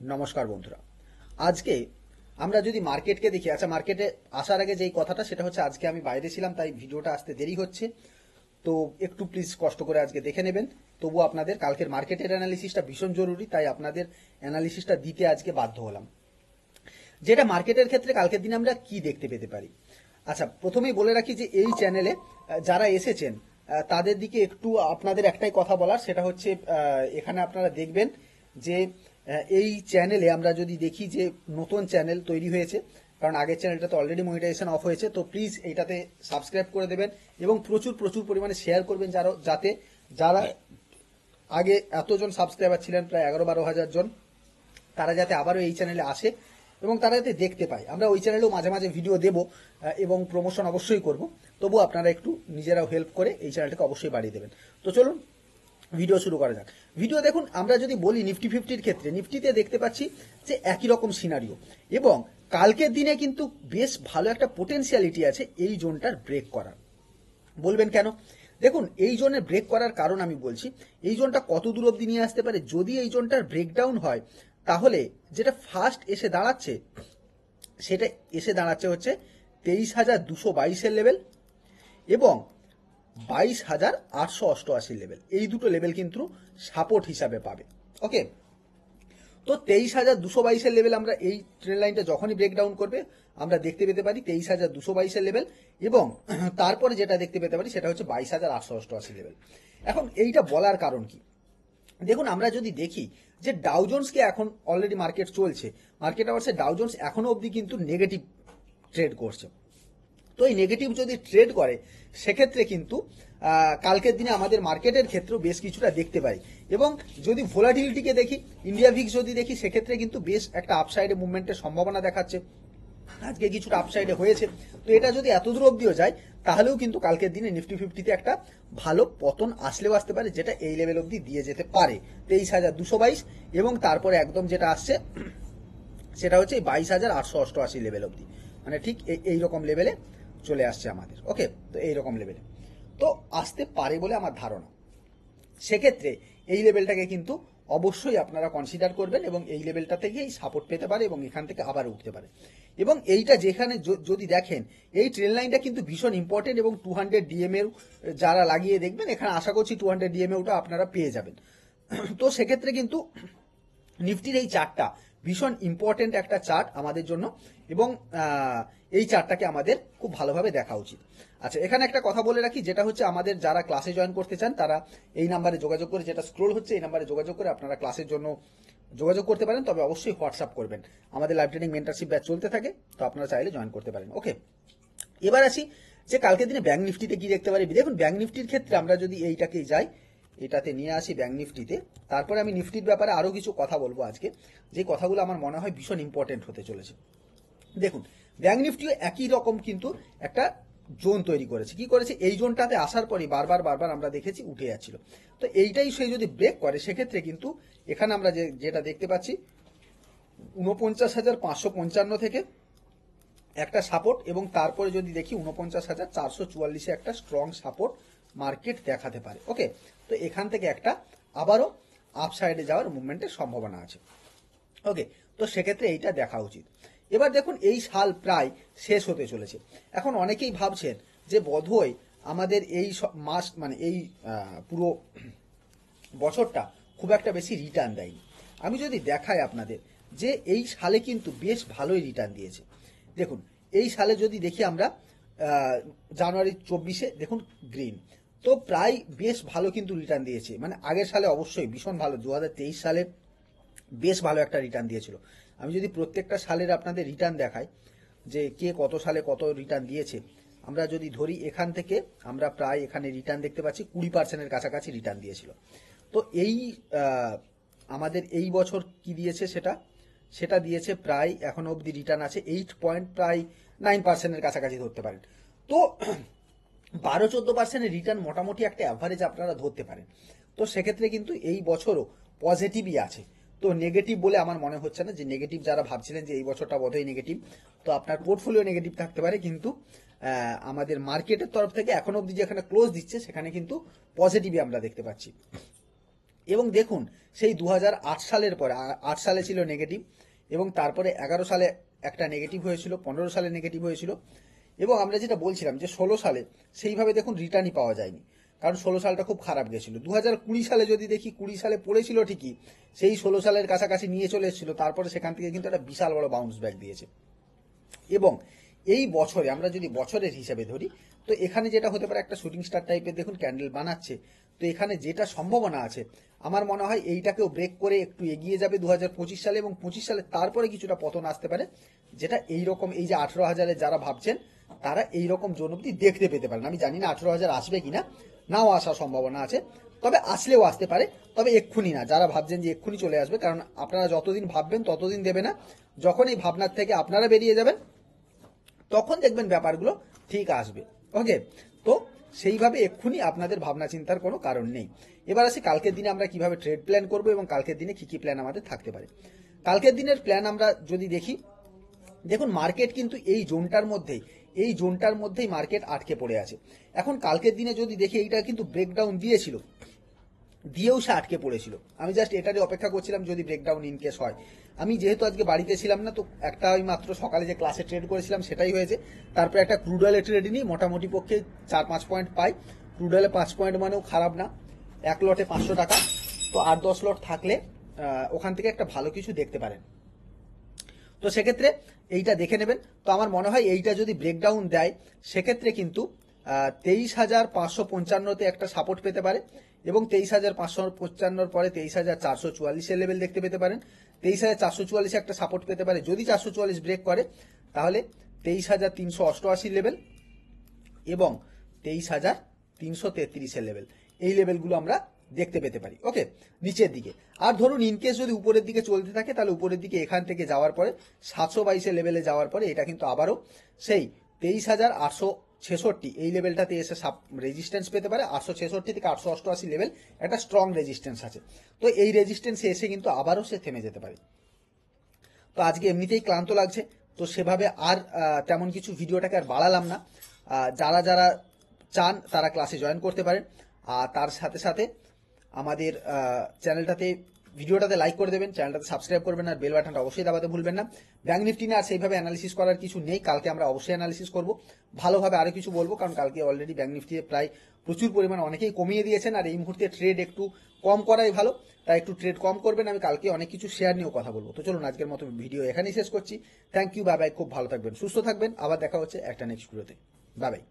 নমস্কার বন্ধুরা। আজকে আমরা যদি মার্কেটকে দেখি, আচ্ছা মার্কেটে আসার আগে যেই কথাটা সেটা হচ্ছে আজকে আমি বাইরে ছিলাম তাই ভিডিওটা আসতে দেরি হচ্ছে। তো একটু প্লিজ কষ্ট করে আজকে দেখে নেবেন। তবু আপনাদের কালকের মার্কেটের অ্যানালিসিসটা ভীষণ জরুরি, তাই আপনাদের অ্যানালিসিসটা দিতে আজকে বাধ্য হলাম। যেটা মার্কেটের ক্ষেত্রে কালকের দিনে আমরা কি দেখতে পেতে পারি। আচ্ছা প্রথমেই বলে রাখি যে এই চ্যানেলে যারা এসেছেন তাদের দিকে একটু আপনাদের একটাই কথা বলার, সেটা হচ্ছে এখানে আপনারা দেখবেন যে এই চ্যানেলে আমরা যদি দেখি যে নতুন চ্যানেল তৈরি হয়েছে, কারণ আগের চ্যানেলটাতে অলরেডি মনিটাইজেশন অফ হয়েছে। তো প্লিজ এইটাতে সাবস্ক্রাইব করে দেবেন এবং প্রচুর প্রচুর পরিমাণে শেয়ার করবেন, যাতে যারা আগে এতজন সাবস্ক্রাইবার ছিলেন প্রায় 11-12 হাজার জন, তারা যাতে আবারও এই চ্যানেলে আসে এবং তারা যাতে দেখতে পায়। আমরা ওই চ্যানেলেও মাঝে মাঝে ভিডিও দেব এবং প্রমোশন অবশ্যই করব। তবু আপনারা একটু নিজেরাও হেল্প করে এই চ্যানেলটাকে অবশ্যই বাড়িয়ে দেবেন। তো চলুন ভিডিও শুরু করা যাক। ভিডিও দেখুন, আমরা যদি বলি নিফটি ফিফটির ক্ষেত্রে, নিফটিতে দেখতে পাচ্ছি যে একই রকম সিনারিও এবং কালকের দিনে কিন্তু বেশ ভালো একটা পোটেনশিয়ালিটি আছে এই জোনটার ব্রেক করার। বলবেন কেন? দেখুন এই জোনে ব্রেক করার কারণ আমি বলছি। এই জোনটা কত দূর অবধি নিয়ে আসতে পারে, যদি এই জোনটার ব্রেকডাউন হয় তাহলে যেটা ফার্স্ট এসে দাঁড়াচ্ছে সেটা এসে দাঁড়াচ্ছে হচ্ছে 23,222-এর লেভেল এবং 22,888 লেভেল। এই দুটো লেভেল কিন্তু সাপোর্ট হিসাবে পাবে। ওকে, তো 23,222-এর লেভেল আমরা এই ট্রেন লাইনটা যখনই ব্রেকডাউন করবে আমরা দেখতে পেতে পারি 23,222-এর লেভেল এবং তারপরে যেটা দেখতে পেতে পারি সেটা হচ্ছে 22,888 লেভেল। এখন এইটা বলার কারণ কি? দেখুন আমরা যদি দেখি যে ডাউ জোন্সকে এখন অলরেডি মার্কেট চলছে, মার্কেট আওয়ার্সে ডাউ জোন্স এখনো অবধি কিন্তু নেগেটিভ ট্রেড করছে। তো এই নেগেটিভ যদি ট্রেড করে সেক্ষেত্রে কিন্তু কালকের দিনে আমাদের মার্কেটের ক্ষেত্রেও বেশ কিছুটা দেখতে পাই। এবং যদি ভোলাটিলিটিকে দেখি, ইন্ডিয়া ভিক্স যদি দেখি, সেক্ষেত্রে কিন্তু বেশ একটা আপসাইডে মুভমেন্টের সম্ভাবনা দেখাচ্ছে। আজকে কিছুটা আপসাইডে হয়েছে। তো এটা যদি এত দূর অবধিও যায় তাহলেও কিন্তু কালকের দিনে নিফটি ফিফটিতে একটা ভালো পতন আসলেও আসতে পারে, যেটা এই লেভেল অবধি দিয়ে যেতে পারে 23,222 এবং তারপরে একদম যেটা আসছে সেটা হচ্ছে 22,888 লেভেল অবধি, মানে ঠিক এইরকম লেভেলে চলে আসছে আমাদের। ওকে, তো এইরকম লেভেলে তো আসতে পারে বলে আমার ধারণা। সেক্ষেত্রে এই লেভেলটাকে কিন্তু অবশ্যই আপনারা কনসিডার করবেন এবং এই লেভেলটা থেকেই সাপোর্ট পেতে পারে এবং এখান থেকে আবার উঠতে পারে। এবং এইটা যেখানে যদি দেখেন এই ট্রেন লাইনটা কিন্তু ভীষণ ইম্পর্টেন্ট এবং 200 ডিএমএ যারা লাগিয়ে দেখবেন, এখানে আশা করছি 200 ডিএমএটা আপনারা পেয়ে যাবেন। তো সেক্ষেত্রে কিন্তু নিফটির এই চার্টটা ভীষণ ইম্পর্টেন্ট একটা চার্ট আমাদের জন্য এবং এই চার্টটাকে আমাদের খুব ভালোভাবে দেখা উচিত। আচ্ছা এখানে একটা কথা বলে রাখি, যেটা হচ্ছে আমাদের যারা ক্লাসে জয়েন করতে চান তারা এই নাম্বারে যোগাযোগ করে, যেটা স্ক্রোল হচ্ছে এই নাম্বারে যোগাযোগ করে আপনারা ক্লাসের জন্য যোগাযোগ করতে পারেন। তবে অবশ্যই হোয়াটসঅ্যাপ করবেন, আমাদের লাইভ ট্রেনিং মেন্টরশিপ ব্যাচ চলতে থাকে, তো আপনারা চাইলে জয়েন করতে পারেন। ওকে, এবার আসি যে কালকের দিনে ব্যাংক নিফটিতে কি দেখতে পারি। দেখুন ব্যাংক নিফটির ক্ষেত্রে আমরা যদি এইটাকেই যাই, এটাতে নিয়ে আসি ব্যাংক নিফটিতে, তারপরে আমি নিফটির ব্যাপারে আরও কিছু কথা বলবো আজকে, যে কথাগুলো আমার মনে হয় ভীষণ ইম্পর্টেন্ট হতে চলেছে। দেখুন ব্যাংক নিফটিও একই রকম কিন্তু একটা জোন তৈরি করেছে। কি করেছে? এই জোনটাতে আসার পরই বারবার বারবার আমরা দেখেছি উঠে যাচ্ছিল। তো এইটাই সে যদি ব্রেক করে সেক্ষেত্রে কিন্তু এখানে আমরা যেটা দেখতে পাচ্ছি 49,555 থেকে একটা সাপোর্ট এবং তারপরে যদি দেখি 49,444-এ একটা স্ট্রং সাপোর্ট মার্কেট দেখাতে পারে। ওকে, তো এখান থেকে একটা আবারও আপসাইডে যাওয়ার মুভমেন্টের সম্ভাবনা আছে। ওকে, তো সেক্ষেত্রে এইটা দেখা উচিত। এবার দেখুন এই সাল প্রায় শেষ হতে চলেছে। এখন অনেকেই ভাবছেন যে বোধহয় আমাদের এই মাস মানে এই পুরো বছরটা খুব একটা বেশি রিটার্ন দেয়নি। আমি যদি দেখাই আপনাদের যে এই সালে কিন্তু বেশ ভালোই রিটার্ন দিয়েছে। দেখুন এই সালে যদি দেখি আমরা জানুয়ারি 24-এ দেখুন গ্রিন, তো প্রায় বেশ ভালো কিন্তু রিটার্ন দিয়েছে। মানে আগের সালে অবশ্যই ভীষণ ভালো, 2023 সালে বেশ ভালো একটা রিটার্ন দিয়েছিল। আমি যদি প্রত্যেকটা সালের আপনাদের রিটার্ন দেখাই যে কে কত সালে কত রিটার্ন দিয়েছে, আমরা যদি ধরি এখান থেকে আমরা প্রায় এখানে রিটার্ন দেখতে পাচ্ছি 20%-এর কাছাকাছি রিটার্ন দিয়েছিল। তো এই আমাদের এই বছর কি দিয়েছে সেটা দিয়েছে প্রায় এখনো অবধি রিটার্ন আছে 8.9%-এর কাছাকাছি ধরতে পারেন। তো 12-14%-এর রিটার্ন মোটামুটি একটা অ্যাভারেজ আপনারা ধরতে পারেন। তো সেক্ষেত্রে কিন্তু এই বছরও পজিটিভই আছে। তো নেগেটিভ বলে আমার মনে হচ্ছে না, যে নেগেটিভ যারা ভাবছিলেন যে এই বছরটা বোধহয় নেগেটিভ, তো আপনার পোর্টফোলিও নেগেটিভ থাকতে পারে, কিন্তু আমাদের মার্কেটের তরফ থেকে এখন অবধি যেখানে ক্লোজ দিচ্ছে সেখানে কিন্তু পজিটিভই আমরা দেখতে পাচ্ছি। এবং দেখুন সেই 2008 সালের পরে 8 সালে ছিল নেগেটিভ, এবং তারপরে 11 সালে একটা নেগেটিভ হয়েছিল, 15 সালে নেগেটিভ হয়েছিল, এবং আমরা যেটা বলছিলাম যে 16 সালে সেইভাবে দেখুন রিটার্নই পাওয়া যায়নি, কারণ 16 সালটা খুব খারাপ গেছিল। 2020 সালে যদি দেখি, 20 সালে পড়েছিল ঠিকই, সেই 16 সালের কাছাকাছি নিয়ে চলে এসেছিল, তারপরে সেখান থেকে কিন্তু একটা বিশাল বড় বাউন্স ব্যাক দিয়েছে। এবং এই বছরে আমরা যদি বছরের হিসাবে ধরি, তো এখানে যেটা হতে পারে একটা শুটিং স্টার টাইপের দেখুন ক্যান্ডেল বানাচ্ছে, তো এখানে যেটা সম্ভাবনা আছে আমার মনে হয় এইটাকেও ব্রেক করে একটু এগিয়ে যাবে 2025 সালে, এবং 25 সালে তারপরে কিছুটা পতন আসতে পারে, যেটা এইরকম এই যে 18,000-এ যারা ভাবছেন তারা এইরকম জোন অবধি দেখতে পেতে পারেন। আমি জানি না 18,000 আসবে কিনা, নাও আসার সম্ভাবনা আছে, তবে আসলেও আসতে পারে, তবে এক্ষুনি না। যারা ভাবছেন যে এক্ষুনি চলে আসবে, কারণ আপনারা যতদিন ভাববেন ততদিন দেবে না, যখন এই ভাবনার থেকে আপনারা বেরিয়ে যাবেন তখন দেখবেন ব্যাপারগুলো ঠিক আসবে। ওকে, তো সেইভাবে এক্ষুনি আপনাদের ভাবনা চিন্তার কোনো কারণ নেই। এবার আসি কালকের দিনে আমরা কিভাবে ট্রেড প্ল্যান করব এবং কালকের দিনে কি কি প্ল্যান আমাদের থাকতে পারে। কালকের দিনের প্ল্যান আমরা যদি দেখি, দেখুন মার্কেট কিন্তু এই জোনটার মধ্যেই মার্কেট আটকে পড়ে আছে। এখন কালকের দিনে যদি দেখি, এইটা কিন্তু ব্রেকডাউন দিয়েও সে আটকে পড়েছিল। আমি জাস্ট এটারই অপেক্ষা করছিলাম যদি ব্রেকডাউন ইনকেস হয়। আমি যেহেতু আজকে বাড়িতে ছিলাম না, তো একটা ওই মাত্র সকালে যে ক্লাসে ট্রেড করেছিলাম সেটাই হয়েছে। তারপরে একটা ক্রুড অয়েলে ট্রেড নিই, মোটামুটি পক্ষে 4-5 পয়েন্ট পাই। ক্রুড অয়েলে 5 পয়েন্ট মানেও খারাপ না, এক লটে 500 টাকা, তো 8-10 লট থাকলে ওখান থেকে একটা ভালো কিছু দেখতে পারেন। তো সেক্ষেত্রে এইটা দেখে নেবেন। তো আমার মনে হয় এইটা যদি ব্রেকডাউন দেয়, সেক্ষেত্রে কিন্তু 23,555-তে একটা সাপোর্ট পেতে পারে, এবং 23,555 পরে 23,444-এর লেভেল দেখতে পেতে পারেন। 23,444-এ একটা সাপোর্ট পেতে পারে, যদি 444 ব্রেক করে তাহলে 23,388 লেভেল এবং 23,333-এর লেভেল, এই লেভেলগুলো আমরা দেখতে পেতে পারি। ওকে, নিচের দিকে। আর ধরুন ইনকেস যদি উপরের দিকে চলতে থাকে, তাহলে উপরের দিকে এখান থেকে যাওয়ার পরে 722-এর লেভেলে যাওয়ার পরে এটা কিন্তু আবারও সেই 23,866 এই লেভেলটাতে এসে রেজিস্ট্যান্স পেতে পারে। 866 থেকে 888 লেভেল একটা স্ট্রং রেজিস্ট্যান্স আছে, তো এই রেজিস্ট্যান্সে এসে কিন্তু আবারও সে থেমে যেতে পারে। তো আজকে এমনিতেই ক্লান্ত লাগছে, তো সেভাবে আর তেমন কিছু ভিডিওটাকে আর বাড়ালাম না। যারা যারা চান তারা ক্লাসে জয়েন করতে পারেন, আর তার সাথে সাথে আমাদের ভিডিওটাতে লাইক করে দেবেন, চ্যানেলটাতে সাবস্ক্রাইব করবেন, আর বেল বাটনটা অবশ্যই দাবাতে ভুলবেন না। ব্যাঙ্ক নিফটি নিয়ে আর সেইভাবে অ্যানালিসিস করার কিছু নেই, কালকে আমরা অবশ্যই অ্যানালিসিস করব ভালোভাবে। আরও কিছু বলবো, কারণ কালকে অলরেডি ব্যাঙ্ক নিফটিতে প্রায় প্রচুর পরিমাণ অনেকেই কমিয়ে দিয়েছেন, আর এই মুহূর্তে ট্রেড একটু কম করাই ভালো, তাই একটু ট্রেড কম করবেন। আমি কালকে অনেক কিছু শেয়ার নিয়েও কথা বলবো। তো চলুন আজকের মতো ভিডিও এখানেই শেষ করছি। থ্যাংক ইউ, বাই বাই, খুব ভালো থাকবেন, সুস্থ থাকবেন, আবার দেখা হচ্ছে একটা নেক্সট ভিডিওতে। Bye bye.